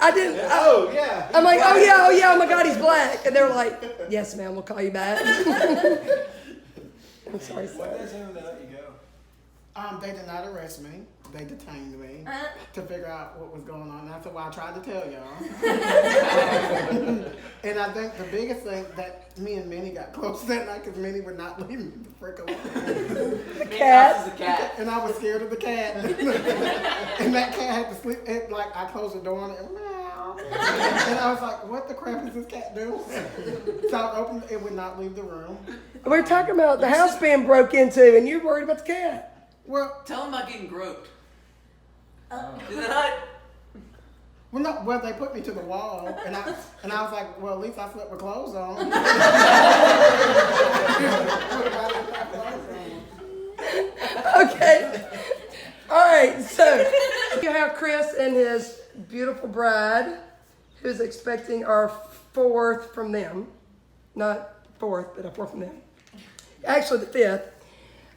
I didn't. Yeah. I'm like, oh yeah, oh my God, he's black. And they're like, yes, ma'am, we'll call you back. I'm sorry, What sir. did they say when they let you go? They did not arrest me. They detained me to figure out what was going on. That's what I tried to tell y'all. And I think the biggest thing that me and Minnie got close that night because Minnie would not leave me the frick alone. The cat. The cat. And I was scared of the cat. And that cat had to sleep. Like I closed the door on it and meow. And I was like, what the crap is this cat doing? So I opened it, would not leave the room. We're talking about the house being broke into, and you're worried about the cat. Well, Tell him about getting groped. Is that not? well, they put me to the wall, and I was like, well, at least I slept with clothes on. Okay. All right. So you have Chris and his beautiful bride, who's expecting our fourth from them. Not fourth, but a fourth from them. Actually, the fifth.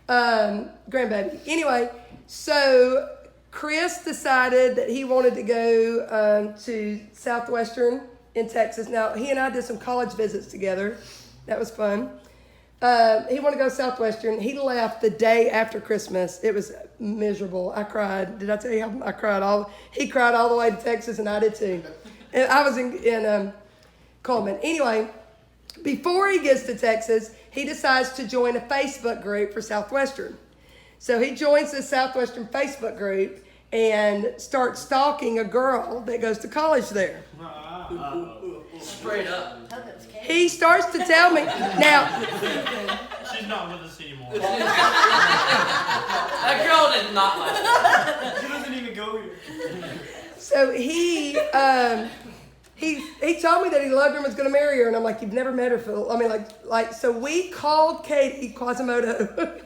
Grandbaby. Anyway, so Chris decided that he wanted to go to Southwestern in Texas. Now, he and I did some college visits together. That was fun. He wanted to go Southwestern. He left the day after Christmas. It was miserable. I cried. Did I tell you how I cried? He cried all the way to Texas, and I did too. And I was in Coleman. Anyway, before he gets to Texas, he decides to join a Facebook group for Southwestern. So he joins the Southwestern Facebook group and starts stalking a girl that goes to college there. Straight up. He starts to tell me, now, She's not with us anymore. That girl did not like it. She doesn't even go here. so he told me that he loved her and was going to marry her, and I'm like, you've never met her, Phil. I mean, so we called Katie Quasimodo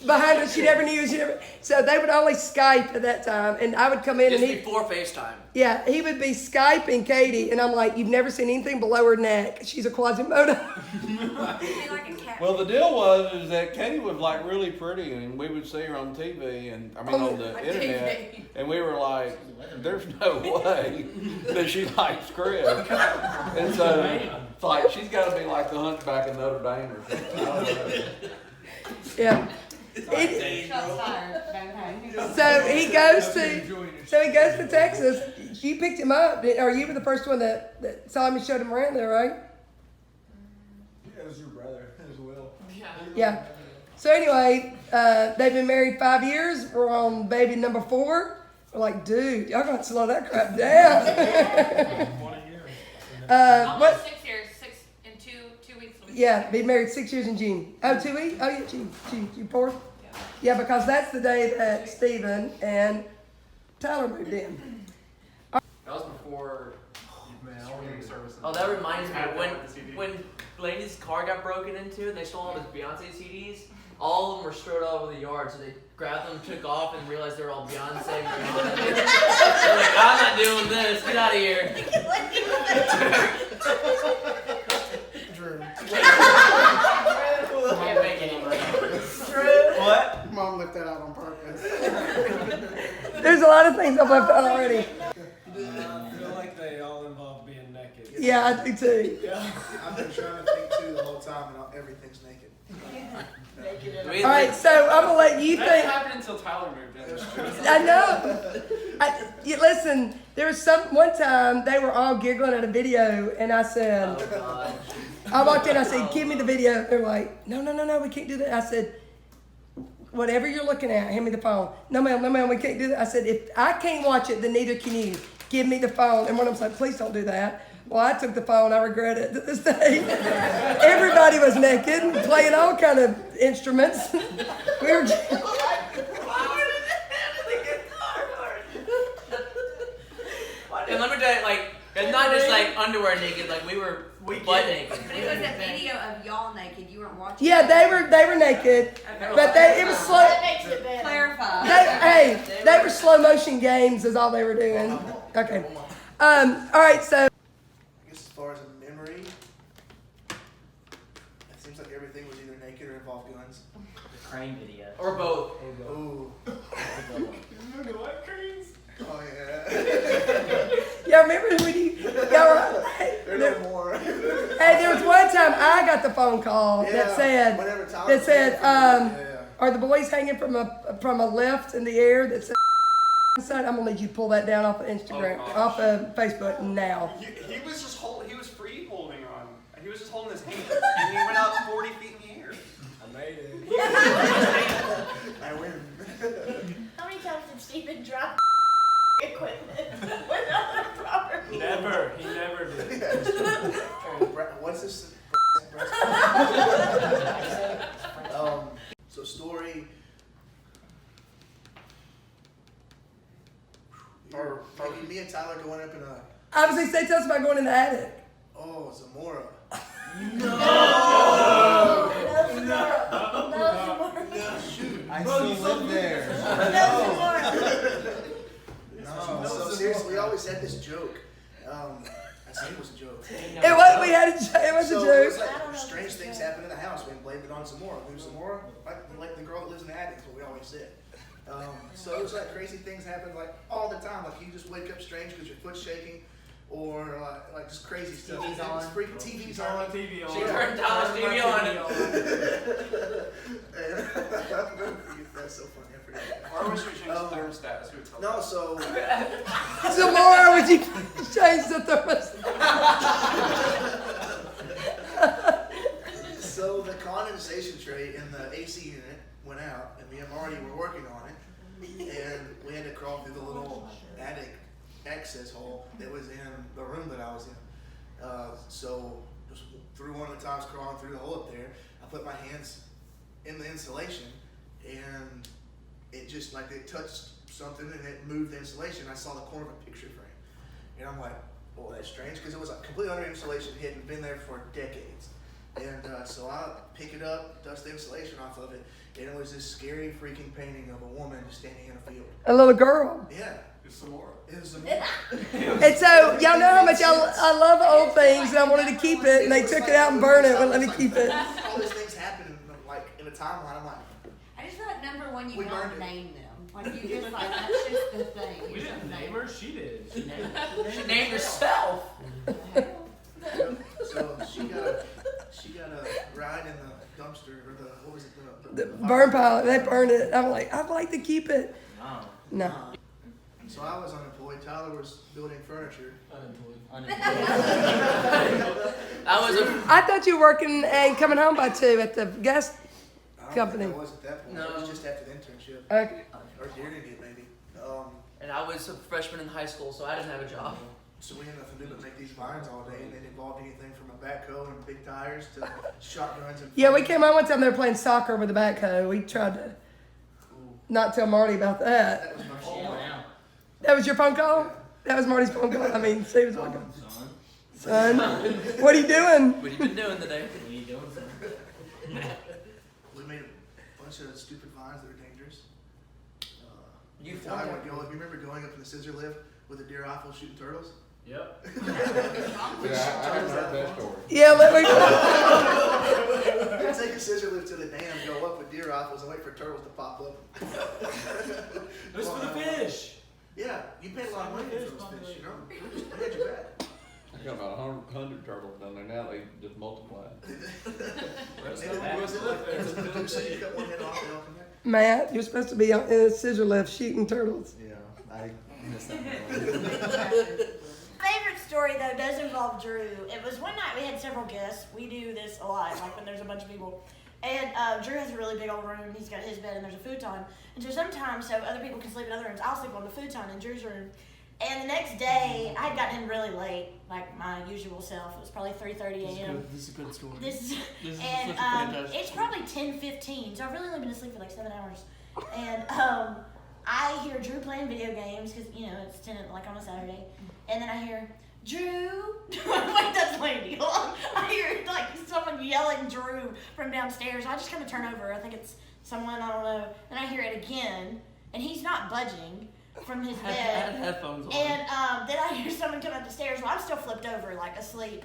behind her. She never knew. So they would only Skype at that time, and I would come in Just and before FaceTime. yeah, he would be Skyping Katie, and I'm like, you've never seen anything below her neck. She's a Quasimodo. Well, the deal was that Katie was like really pretty, and we would see her on TV and on the internet, and we were like, "There's no way that she likes Chris." And so, it's like she's got to be like the Hunchback of Notre Dame or something. I don't know. Yeah. So he goes to Texas. You picked him up, or you were the first one that saw him and showed him around there, right? Yeah, it was your brother as well. Yeah. So anyway, they've been married 5 years. We're on baby number 4. We're like, dude, y'all gonna slow that crap down. 1 a year. Almost 6 years, 6 in 2 weeks. Yeah, been married 6 years in June. Oh, 2 weeks? Oh yeah, June. You 4? Yeah, because that's the day that Stephen and Tyler moved in. That was before. Streaming services. Oh, that reminds me when Lainey's car got broken into and they stole all his Beyonce CDs. All of them were strode all over the yard, so they grabbed them, took off, and realized they were all Beyonce. They're like, I'm not doing this. Get out of here. Drew. Can't make any money. What? Mom left that out on purpose. There's a lot of things I've left out already. I feel like they all involve being naked. Yeah, I do too. I've been trying to think too the whole time, and everything's naked. All right, so I'm gonna let you That think. happened until Tyler moved in. I know. Listen, there was one time they were all giggling at a video, and I said, Oh, God. I walked in, I said, give me the video. They're like, no, we can't do that. I said, whatever you're looking at, hand me the phone. No, ma'am, we can't do that. I said, if I can't watch it, then neither can you. Give me the phone. And one of them said, please don't do that. Well, I took the phone. I regret it to this day. Everybody was naked, playing all kind of instruments. We were. And let me tell you, like, it's not just like underwear naked, like we were butt naked. But it was a video of y'all naked. You weren't watching. Yeah, they were naked, but it was slow. That makes it better. Clarify. They were slow motion games is all they were doing. Okay. All right, so. I guess as far as a memory, it seems like everything was either naked or involved guns. The crane video. Or both. Ooh. Remember the white cranes? Oh yeah. time I got the phone call Yeah, that said, whenever Tyler that said, came from the- yeah. are the boys hanging from a lift in the air that said inside? I'm gonna need you to pull that down off of Instagram, Oh, gosh. off of Facebook now. He was just he was free holding on. He was just holding his hand, and he went up 40 feet in the air. I made it. I win. How many times did Stephen drop equipment without the proper? Never. He never did. What's this? So story. Or maybe me and Tyler going up in a Obviously, say tell us about going in the attic. Zamora. No, Shoot. I still live there. No, so seriously, we always had this joke. I think it was a joke. It was. We had it was So a it was joke. like strange things happen in the house. We blamed it on Zamora. Who's Zamora? Like the girl that lives in the attic. Is what we always said. So it was like crazy things happen like all the time. Like you just wake up strange because your foot's shaking, or like just crazy stuff. TV's on. Freaking TV's Turn on. the TV on. She turned Tyler's TV on. That's so funny. I forget. Why was we change the thermostat? That's what we told No, so Zamora, would you change the thermostat? So the condensation tray in the AC unit went out, and me and Marty were working on it, and we had to crawl through the little attic access hole that was in the room that I was in. So just through one of the times crawling through the hole up there, I put my hands in the insulation, and it just like it touched something and it moved the insulation. I saw the corner of a picture frame, and I'm like, well, that's strange because it was like completely under insulation, hadn't been there for decades. And so I pick it up, dust the insulation off of it, and it was this scary freaking painting of a woman just standing in a field. A little girl. Yeah, It's some more. it was a And so y'all know how much I love old things, and I wanted to keep it, and they took it out and burned it, but let me keep it. All these things happen like in a timeline. I'm like, I just feel like number one, you We burned don't it. name them. Like you just like that's just the thing. We didn't name her. She did. She named herself. so she got a ride in the dumpster or the what was it The burn pile, they burned it. I'm like, I'd like to keep it. No. So I was unemployed. Tyler was building furniture. That was a. I thought you were working and coming home by 2 at the gas I don't company. think I was at that point. It No. was just after the internship Okay. or during it maybe. And I was a freshman in high school, so I didn't have a job. So we had nothing to do but make these vines all day, and it involved anything from a backhoe and big tires to shotguns and. Yeah, we came on one time. They were playing soccer with a backhoe. We tried to not tell Marty about that. That was my phone. That was your phone call? That was Marty's phone call. I mean, Steven's phone call. Son, what are you doing? What have you been doing today? We made a bunch of stupid vines that are dangerous. You I formed would go. You remember going up in the scissor lift with a deer rifle shooting turtles? Yep. Yeah, I haven't heard that story. Yeah, let me. We'd take a scissor lift to the dam, go up with deer rifles, and wait for turtles to pop up. This for the fish. Yeah, you paid a lot of money for those fish, you know? We had your back. I got about 100 turtles down there now. They just multiplied. That's And not bad. was it like, so you cut one head off, they all come back? Matt, you're supposed to be in a scissor lift shooting turtles. Yeah, I missed that Favorite story though does involve Drew. It was one night we had several guests. We do this a lot, like when there's a bunch of people. And Drew has a really big old room. He's got his bed and there's a futon. And so sometimes, so other people can sleep in other rooms, I'll sleep on the futon in Drew's room. And the next day, I had gotten in really late, like my usual self. It was probably 3:30 a.m. This is a good story. And it's probably 10:15, so I've really only been asleep for like 7 hours. And I hear Drew playing video games because it's 10 like on a Saturday, and then I hear Drew. Wait, that's Landy. Hold on. I hear like someone yelling Drew from downstairs. I just kind of turn over. I think it's someone, I don't know. And I hear it again, and he's not budging from his I had bed. headphones on. And then I hear someone come up the stairs. Well, I'm still flipped over, like asleep.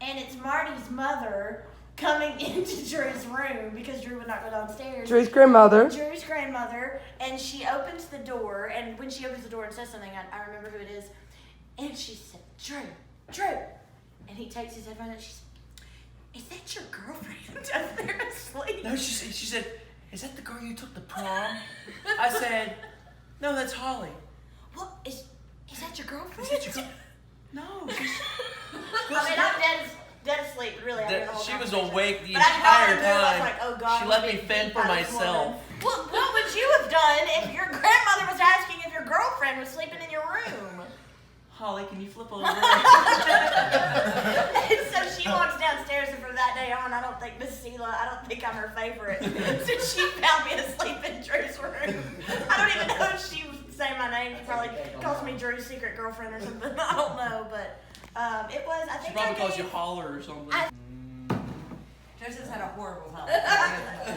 And it's Marty's mother coming into Drew's room because Drew would not go downstairs. Drew's grandmother. Drew's grandmother. And she opens the door. And when she opens the door and says something, I remember who it is. And she said, Drew. And he takes his headphones and she's, is that your girlfriend up there asleep? No, she said, is that the girl you took to prom? I said, no, that's Holly. What, is that your girlfriend? Is that your girl? No, she's... I mean, I'm dead asleep, really. She was awake the but entire I was time. like, oh God, she let me fend for myself. Well, what would you have done if your grandmother was asking if your girlfriend was sleeping in your room? Holly, can you flip over? And so she walks downstairs, and from that day on, I don't think Miss Sela, I don't think I'm her favorite. Since she found me asleep in Drew's room. I don't even know if she would say my name. She probably calls me Drew's secret girlfriend or something. I don't know, but it was, I think She probably calls you Holler or something. Joseph's had a horrible time.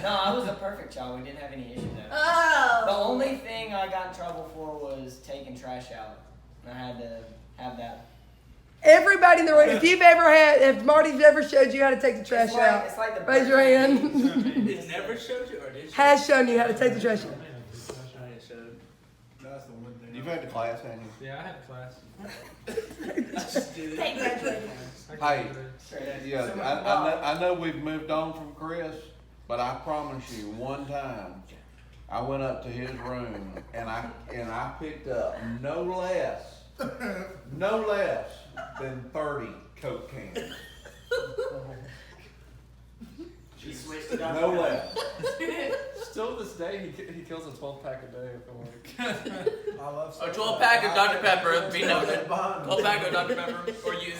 No, I was a perfect child. We didn't have any issues there. Oh! The only thing I got in trouble for was taking trash out. I had to have that. Everybody in the room, if Marty's ever showed you how to take the trash out, It's like the raise your hand. It never showed you, or did she? Has shown you how to take the trash out. That's the one thing. You've had the class, haven't you? Yeah, I had class. Hey, graduated. Hey, yeah, I know we've moved on from Chris, but I promise you, one time, I went up to his room and I picked up no less than 30 Coke cans. She switched it up. No less. Still to this day, he kills a 12-pack a day. I feel like. I love A 12-pack of Dr. Pepper, be noted. 12-pack of Dr. Pepper, or you.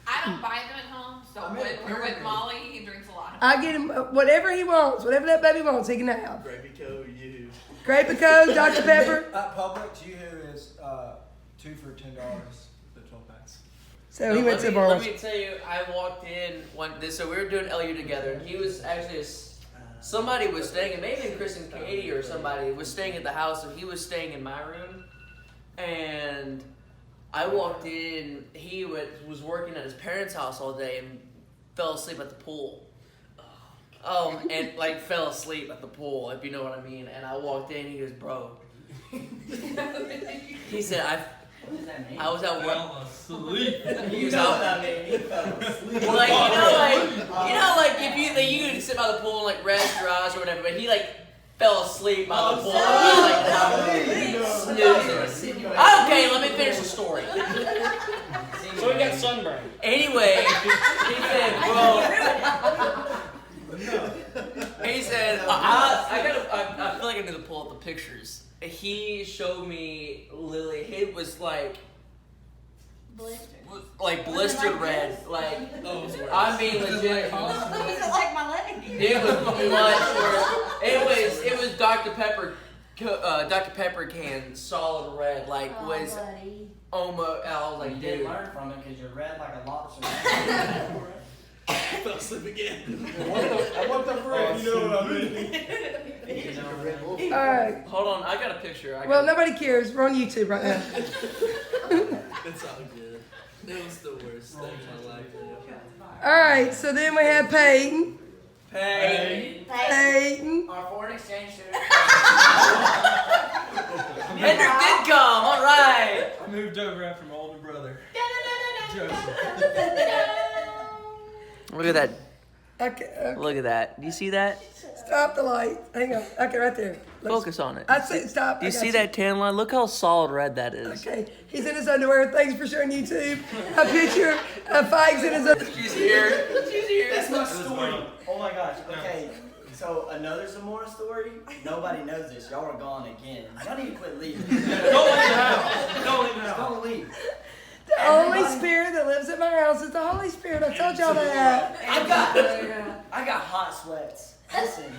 I don't buy them at home, so when we're with Molly, he drinks a lot. I get him whatever he wants, whatever that baby wants, he can have. Grape-Co, you. Grape-Co, Dr. Pepper. At Publix, Yoo-Hoo is 2 for $10. The 12 packs. So he went to the bar. Let me tell you, I walked in so we were doing LU together, and he was actually somebody was staying, maybe Chris and Katie or somebody was staying at the house, and he was staying in my room, and I walked in. He was working at his parents' house all day and fell asleep at the pool. And like fell asleep at the pool, if you know what I mean. And I walked in. He goes, "Bro," he said, What does that mean? I was at work. Fell asleep. He was out. He fell asleep. Like if you could sit by the pool and like rest your eyes or whatever, but he like fell asleep by the pool. He was like snoozing. Okay, let me finish the story. So he got sunburned. Anyway, he said, "Bro." He said, I feel like I need to pull up the pictures. He showed me Lily. It was like blistered red. Like, I mean, legit. These are like my leg. It was much worse. It was Dr. Pepper. Dr. Pepper can solid red. Like was buddy. almost. I was like, You dude. didn't learn from it because you're red like a lobster. Fell asleep again. What the frick? You know what I mean? All right. Hold on, I got a picture. Well, nobody cares. We're on YouTube right now. It's all good. It was the worst thing in my life. All right. So then we have Peyton. Peyton. Our foreign exchange student. Hendrick did come. All right. I moved over after my older brother. Joseph. Look at that. Okay. Look at that. Do you see that? Stop the light. Hang on. Okay, right there. Focus on it. I say stop. Do you I got see that tan line? Look how solid red that is. Okay. He's in his underwear. Thanks for showing YouTube. A picture of Fikes in his underwear. She's here. She's here. That's my story. Oh my gosh. Okay. So another Zamora story. Nobody knows this. Y'all are gone again. Y'all need to quit leaving. Don't leave the house. Don't leave the house. Don't leave. The Holy Spirit that lives at my house is the Holy Spirit. I told y'all that. I got hot sweats. Listen,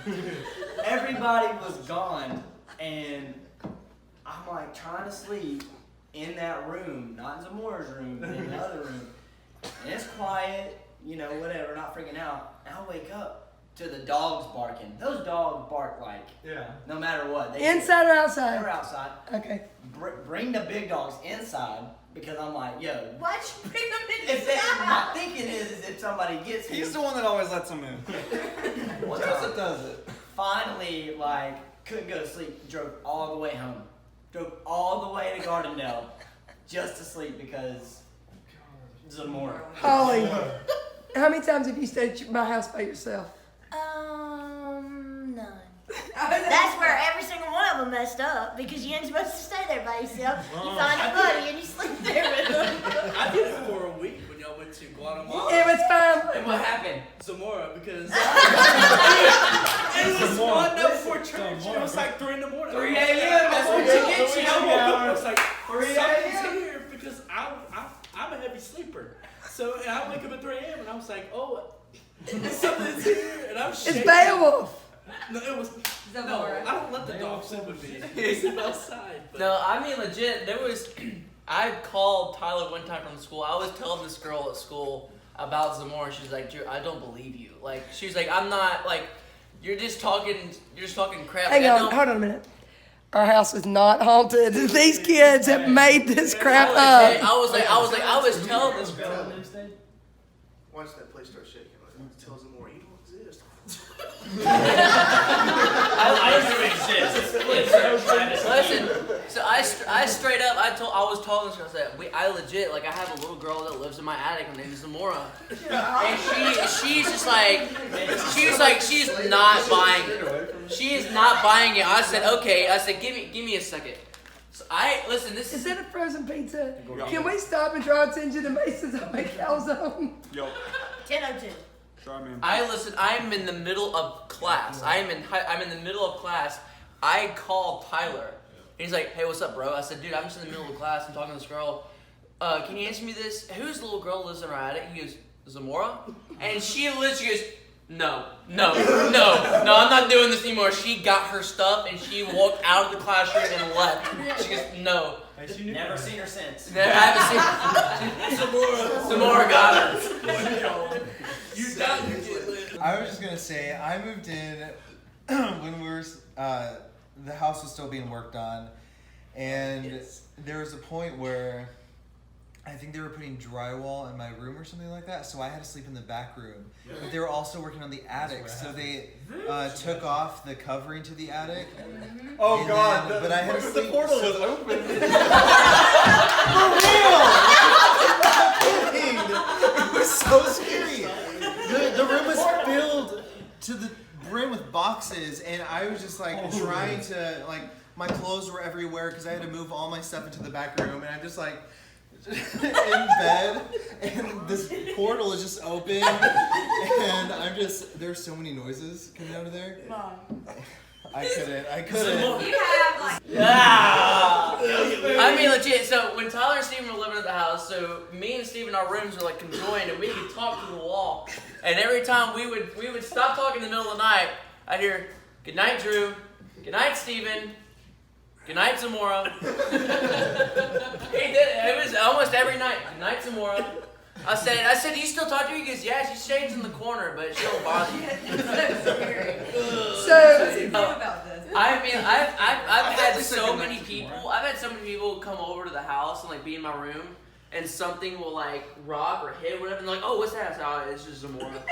everybody was gone, and I'm like trying to sleep in that room, not in Zamora's room, but in the other room. And it's quiet, you know, whatever, not freaking out. And I wake up to the dogs barking. Those dogs bark like, no matter what. Inside or outside? They're outside. Okay. Bring the big dogs inside. Because I'm like, yo. Why'd you bring them If inside? my thinking is if somebody gets me. He's the one that always lets him in. Joseph does it. Finally, like, couldn't go to sleep. Drove all the way home. Drove all the way to Gardendale just to sleep because Zamora. Holly. How many times have you stayed at my house by yourself? None. That's where every single one of them messed up because you ain't supposed to stay there by yourself. You find a buddy and you sleep there with them. I did it for a week when y'all went to Guatemala. It was fine. And what happened? Zamora, because it was one night before church, and it was like 3 in the morning. 3 a.m. That's what you get. I woke up and I was like, something's here because I'm a heavy sleeper. So and I wake up at 3 a.m. and I was like, oh, something's here, and I'm shaking. It's Beowulf. No, it was. No, Zamora. I don't let the dog sleep with me. They sleep outside. But. No, I mean legit. There was. I called Tyler one time from school. I was telling this girl at school about Zamora. She's like, Drew, I don't believe you. Like, she's like, I'm not like. You're just talking crap. Hang Like, on, hold on a minute. Our house is not haunted. These kids have made this crap up. I was telling this girl. Once that place starts shaking, it tells them more, you don't exist. I do exist. Listen, so I straight up I was telling this girl, I said, I legit, like, I have a little girl that lives in my attic. Her name is Zamora, and she's just like, she's not buying it. She is not buying it. I said, okay. I said, give me a second. So this Is that a frozen pizza? Can we stop and draw attention to Mason's on my calzone? Yo. 10:02. I'm in the middle of class. I'm in the middle of class. I called Tyler. He's like, hey, what's up, bro? I said, dude, I'm just in the middle of class. I'm talking to this girl. Can you answer me this? Whose little girl lives in our attic? He goes, Zamora? And she literally goes, no, I'm not doing this anymore. She got her stuff and she walked out of the classroom and left. She goes, no. Never seen her since. I haven't seen Zamora got her. I was just gonna say, I moved in when the house was still being worked on, and there was a point where I think they were putting drywall in my room or something like that, so I had to sleep in the back room. But they were also working on the attic, so they took off the covering to the attic. Oh God! But I had to sleep. The portal was open. It was so scary. The room was filled to the brim with boxes, and I was just like trying to, like, my clothes were everywhere because I had to move all my stuff into the back room, and I'm just like in bed, and this portal is just open, and there's so many noises coming out of there. I couldn't. You have like. I mean, legit. So when Tyler and Steven were living at the house, so me and Steven, our rooms were like conjoined, and we could talk to the wall. And every time we would stop talking in the middle of the night, I'd hear, "Good night, Drew. Good night, Steven. Good night, Zamora." He did it. It was almost every night. Good night, Zamora. I said, do you still talk to her? He goes, yeah, she stays in the corner, but she don't bother you. So, about this? I mean, I've had so many people come over to the house and like be in my room, and something will like rock or hit or whatever, and they're like, oh, what's that? I said, oh, it's just Zamora.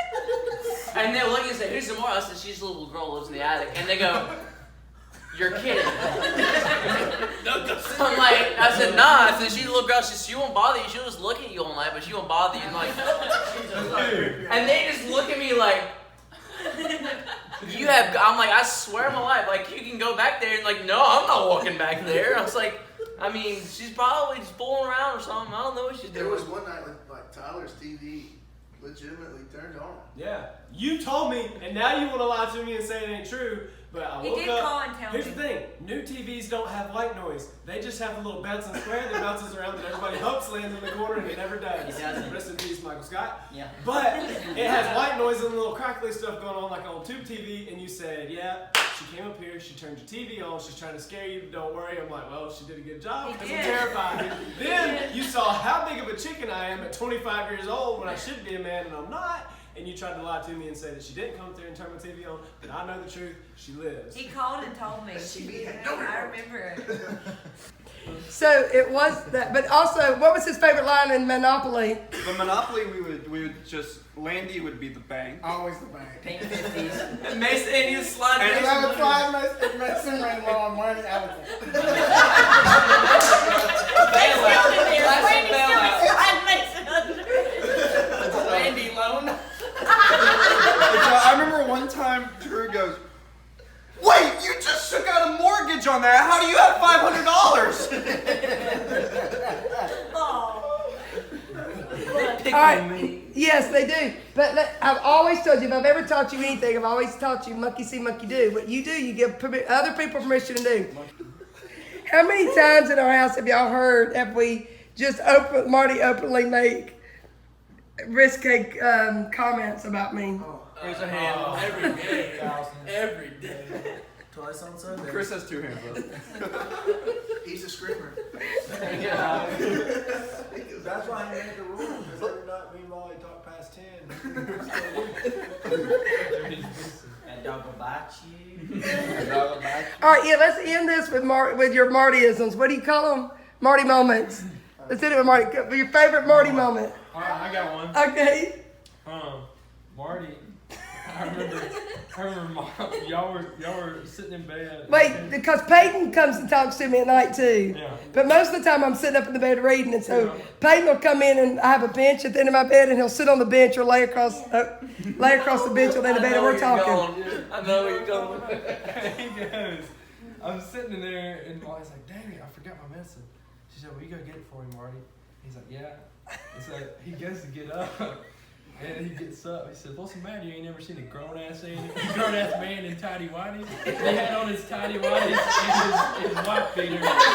And they'll look and say, who's Zamora? I said, she's a little girl who lives in the attic. And they go, you're kidding. I'm like, I said, nah. I said, she's a little girl. She won't bother you. She'll just look at you all night, but she won't bother you. I'm like, and they just look at me like, I'm like, I swear on my life, like, you can go back there. And like, no, I'm not walking back there. I was like, I mean, she's probably just fooling around or something. I don't know what she's doing. There was one night when like Tyler's TV legitimately turned on. Yeah, you told me, and now you want to lie to me and say it ain't true. But I woke He did up. call and tell Here's me. the thing: new TVs don't have white noise. They just have a little bouncing square that bounces around that everybody hopes lands in the corner, and it never does. It doesn't. Rest in peace, Michael Scott. Yeah. But it has white noise and little crackly stuff going on, like on tube TV. And you said, "Yeah, she came up here. She turned your TV on. She's trying to scare you. But don't worry." I'm like, "Well, she did a good job because I'm terrified." Then you saw how big of a chicken I am at 25 years old when I should be a man and I'm not. And you tried to lie to me and say that she didn't come through and turn my TV on, but I know the truth. She lives. He called and told me. I remember it. so it was that. But also, what was his favorite line in Monopoly? But Monopoly, we would just, Landy would be the bank. Always the bank. Pink 50s. And Mason, and you slide. And I would slide Mason ran low on money. I would Randy loan. All right. Yes, they do. But I've always told you, if I've ever taught you anything, I've always taught you monkey see, monkey do. What you do, you give other people permission to do. How many times in our house have y'all heard, have we just Marty openly make risque comments about me? Raise a hand. Every day. Every day. Twice on Sunday. Chris has 2 hands up. He's a screamer. Yeah. That's why he made the rule, because every night me and Molly talk past 10. That dog will bite you. All right, yeah, let's end this with your Martyisms. What do you call them? Marty moments. Let's end it with Marty. Your favorite Marty moment. All right, I got one. Okay. Marty. I remember y'all were sitting in bed. Wait, because Peyton comes and talks to me at night too. Yeah. But most of the time I'm sitting up in the bed reading, and so Peyton will come in and I have a bench at the end of my bed, and he'll sit on the bench or lay across the bench on the end of the bed, and we're talking. I know where you're going. He goes, I'm sitting in there, and Molly's like, dang it, I forgot my medicine. She said, well, you go get it for me, Marty. He's like, yeah. And so he goes to get up, and he gets up. He said, what's the matter? You ain't never seen a grown-ass man in tidy whities? He had on his tidy whities and his white beater. That's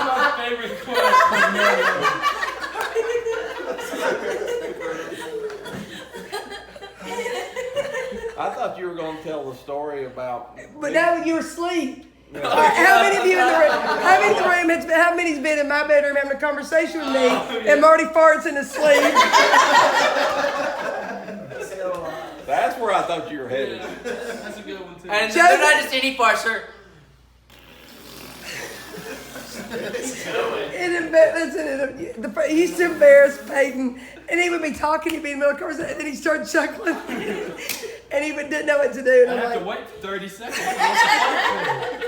my favorite quote from Mario. I thought you were going to tell the story about. But now you were asleep. How many of you in the room? How many's been in my bedroom having a conversation with me, and Marty farts in his sleep? That's where I thought you were headed. That's a good one too. And they're not just any farts, sir. He used to embarrass Peyton, and he would be talking, he'd be in the middle of conversation, and then he'd start chuckling, and he didn't know what to do. And I I'm have like, to wait for 30 seconds.